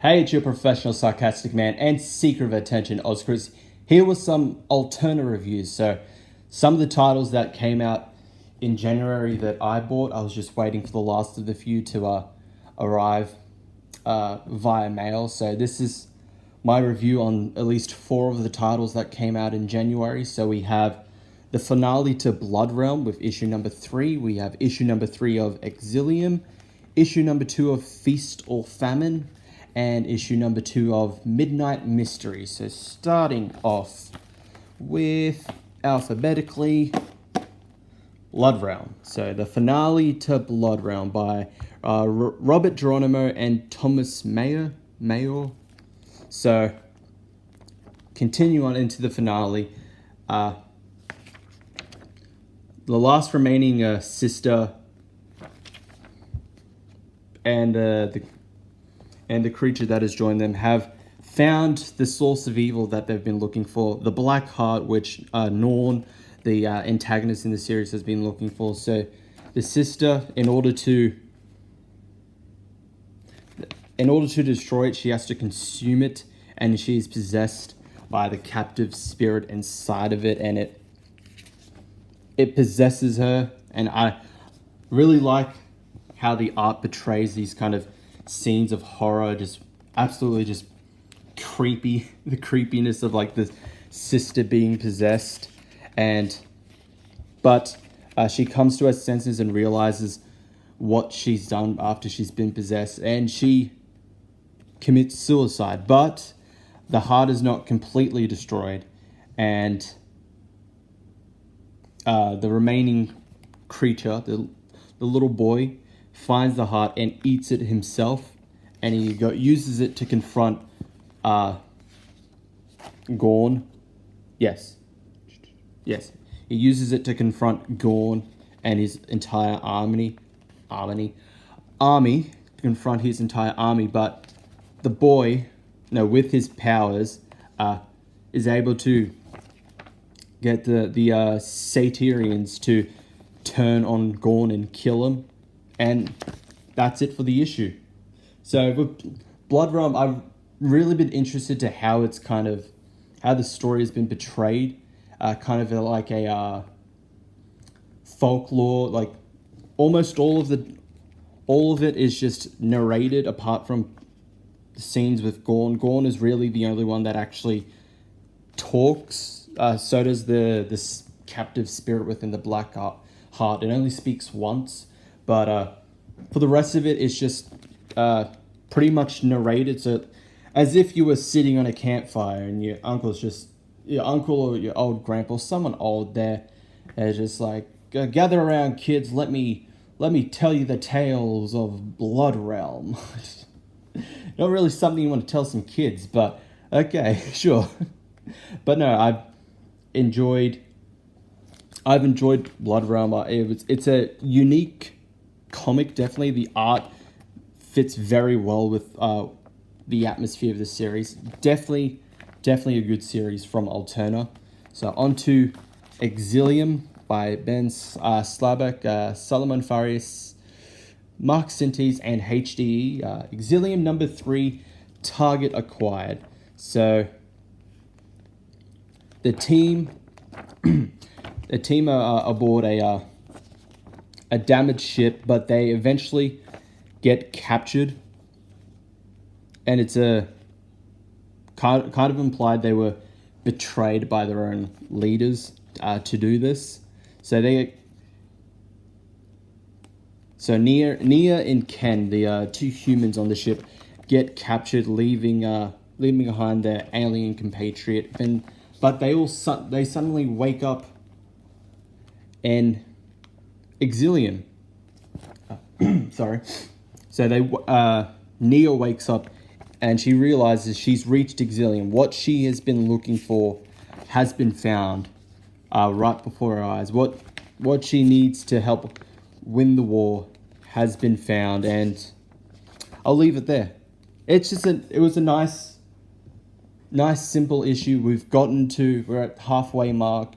Hey, it's your professional sarcastic man and seeker of attention, Ozchris. Here was some Alterna reviews. So, some of the titles that came out in January that I bought, I was just waiting for the last of the few to arrive via mail. So, this is my review on at least 4 of the titles that came out in January. So, we have the finale to Blood Realm with issue number 3. We have issue number 3 of Exilium, issue number 2 of Feast or Famine, and issue number 2 of Midnight Mystery. So starting off with alphabetically Blood Realm. So the finale to Blood Realm by Robert Geronimo and Thomas Mayer. So continue on into the finale. The last remaining sister and the creature that has joined them have found the source of evil that they've been looking for, the Black Heart, which Norn, the antagonist in the series, has been looking for. So the sister, in order to destroy it, she has to consume it, and she is possessed by the captive spirit inside of it, and it possesses her. And I really like how the art portrays these kind of scenes of horror, just absolutely just creepy, the creepiness of like the sister being possessed. But she comes to her senses and realizes what she's done after she's been possessed, and she commits suicide. But the heart is not completely destroyed, and the remaining creature, the little boy, finds the heart and eats it himself, and he uses it to confront Gorn. Yes. He uses it to confront Gorn and his entire army. Confront his entire army, but the boy, with his powers, is able to get the Satyrians to turn on Gorn and kill him. And that's it for the issue. So with Blood Realm, I've really been interested to how the story has been portrayed, kind of like a folklore. Like almost all of it is just narrated, apart from the scenes with Gorn. Gorn is really the only one that actually talks. So does this captive spirit within the Black Heart. It only speaks once. But for the rest of it, it's just pretty much narrated. So as if you were sitting on a campfire and your uncle or your old grandpa, someone old there, is just like, gather around, kids. Let me tell you the tales of Blood Realm. Not really something you want to tell some kids, but okay, sure. But no, I've enjoyed Blood Realm. It's a unique comic. Definitely the art fits very well with the atmosphere of the series. Definitely a good series from Alterna. So on to Exilium by Ben Slabak, Solomon Farias, Mark Sintes, and HDE. Exilium number 3, target acquired. So the team are aboard a damaged ship, but they eventually get captured, and it's a kind of implied they were betrayed by their own leaders to do this. So Nia and Ken, the 2 humans on the ship, get captured, leaving behind their alien compatriot, but they suddenly wake up in Exilium. Sorry. So Nia wakes up and she realizes she's reached Exilium. What she has been looking for has been found right before her eyes. What she needs to help win the war has been found, and I'll leave it there. It was a nice simple issue. We're at halfway mark.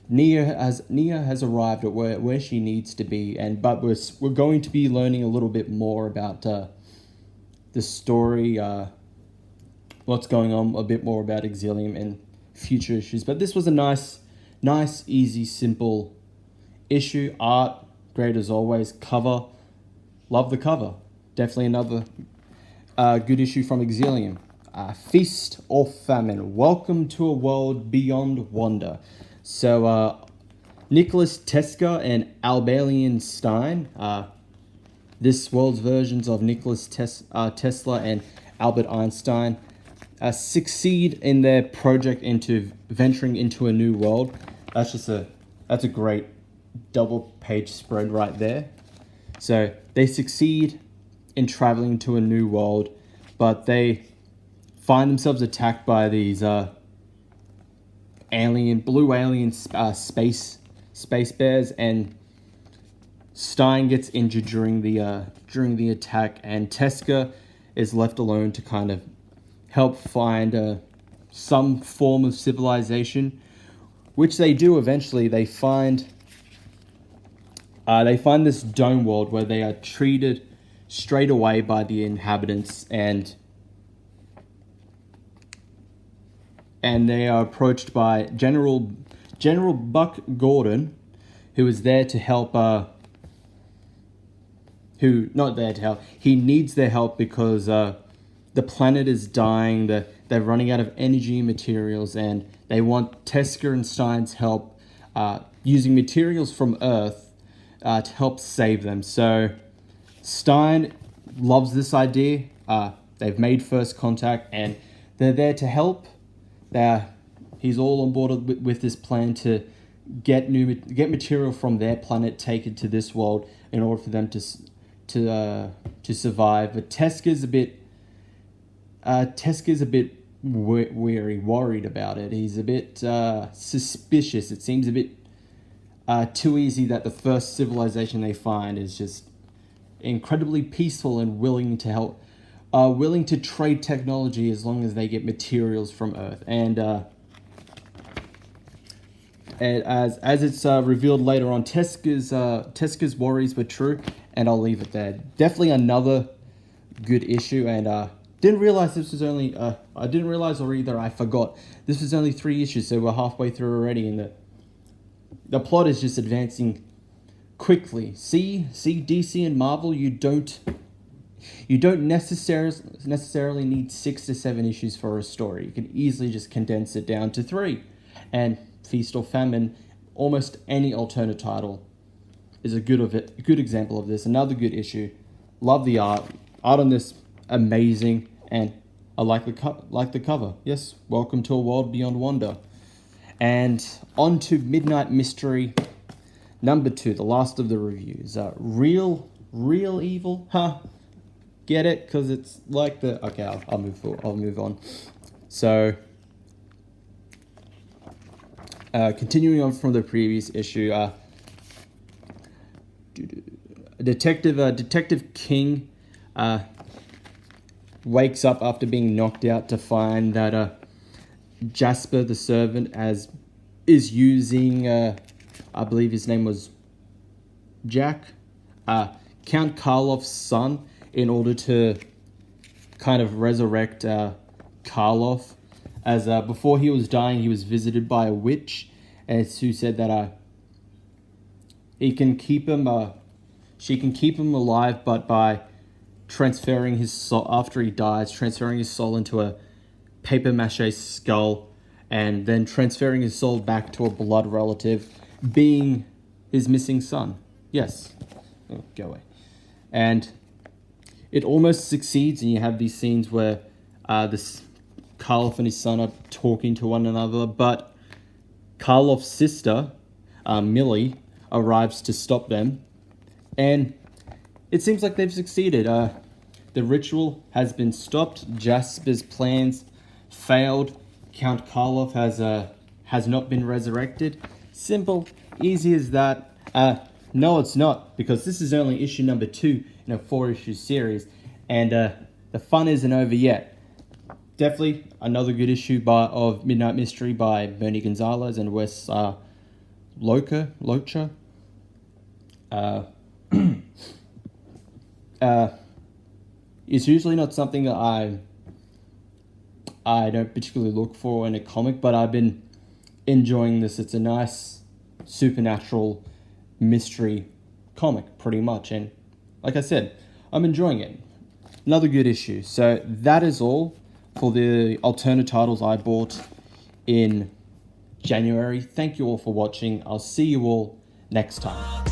Nia has arrived at where she needs to be, but we're going to be learning a little bit more about the the story, what's going on, a bit more about Exilium and future issues. But this was a nice, easy, simple issue. Art, great as always. Cover, love the cover. Definitely another good issue from Exilium. Feast or Famine. Welcome to a world beyond wonder. So, Nicholas Tesla and Albalian Stein, this world's versions of Nicholas Tesla and Albert Einstein, succeed in their project into venturing into a new world. That's a great double page spread right there. So they succeed in traveling to a new world, but they find themselves attacked by these blue alien space bears, and Stein gets injured during the attack, and Teska is left alone to kind of help find some form of civilization, which they do eventually. They find this dome world where they are treated straight away by the inhabitants, and they are approached by General Buck Gordon, who is there to help. He needs their help because the planet is dying. They're running out of energy and materials, and they want Teska and Stein's help using materials from Earth to help save them. So Stein loves this idea. They've made first contact, and they're there to help. He's all on board with this plan to get material from their planet, take it to this world in order for them to survive. But Teska's a bit worried about it. He's a bit suspicious. It seems a bit too easy that the first civilization they find is just incredibly peaceful and willing to help, willing to trade technology as long as they get materials from Earth. And as it's revealed later on, Teska's worries were true, and I'll leave it there. Definitely another good issue, and didn't realize this was only. I didn't realize, or either I forgot, this was only 3 issues, so we're halfway through already, and the plot is just advancing quickly. See DC and Marvel, you don't necessarily need 6 to 7 issues for a story. You can easily just condense it down to 3. And Feast or Famine, almost any alternate title is a good example of this. Another good issue. Love the art. Art on this amazing, and I like the cover. Yes, welcome to a world beyond wonder. And on to Midnight Mystery number 2, the last of the reviews. Real evil, huh? Get it? Because it's like the... Okay, I'll move on. So, continuing on from the previous issue, Detective King wakes up after being knocked out to find that Jasper the servant is using, I believe his name was Jack, Count Karloff's son, in order to kind of resurrect Karloff. As before he was dying, he was visited by a witch, and who said that she can keep him alive, but by transferring his soul after he dies, transferring his soul into a paper mache skull, and then transferring his soul back to a blood relative, being his missing son. Yes. Oh, go away. And it almost succeeds, and you have these scenes where this Karloff and his son are talking to one another, but Karloff's sister, Millie, arrives to stop them, and it seems like they've succeeded. The ritual has been stopped. Jasper's plans failed. Count Karloff has not been resurrected. Simple, easy as that. No, it's not, because this is only issue number 2 in a 4-issue series, and the fun isn't over yet. Definitely another good issue of Midnight Mystery by Bernie Gonzalez and Wes Locha. It's usually not something that I don't particularly look for in a comic, but I've been enjoying this. It's a nice supernatural mystery comic, pretty much, and like I said, I'm enjoying it. Another good issue. So that is all for the Alterna titles I bought in January. Thank you all for watching. I'll see you all next time.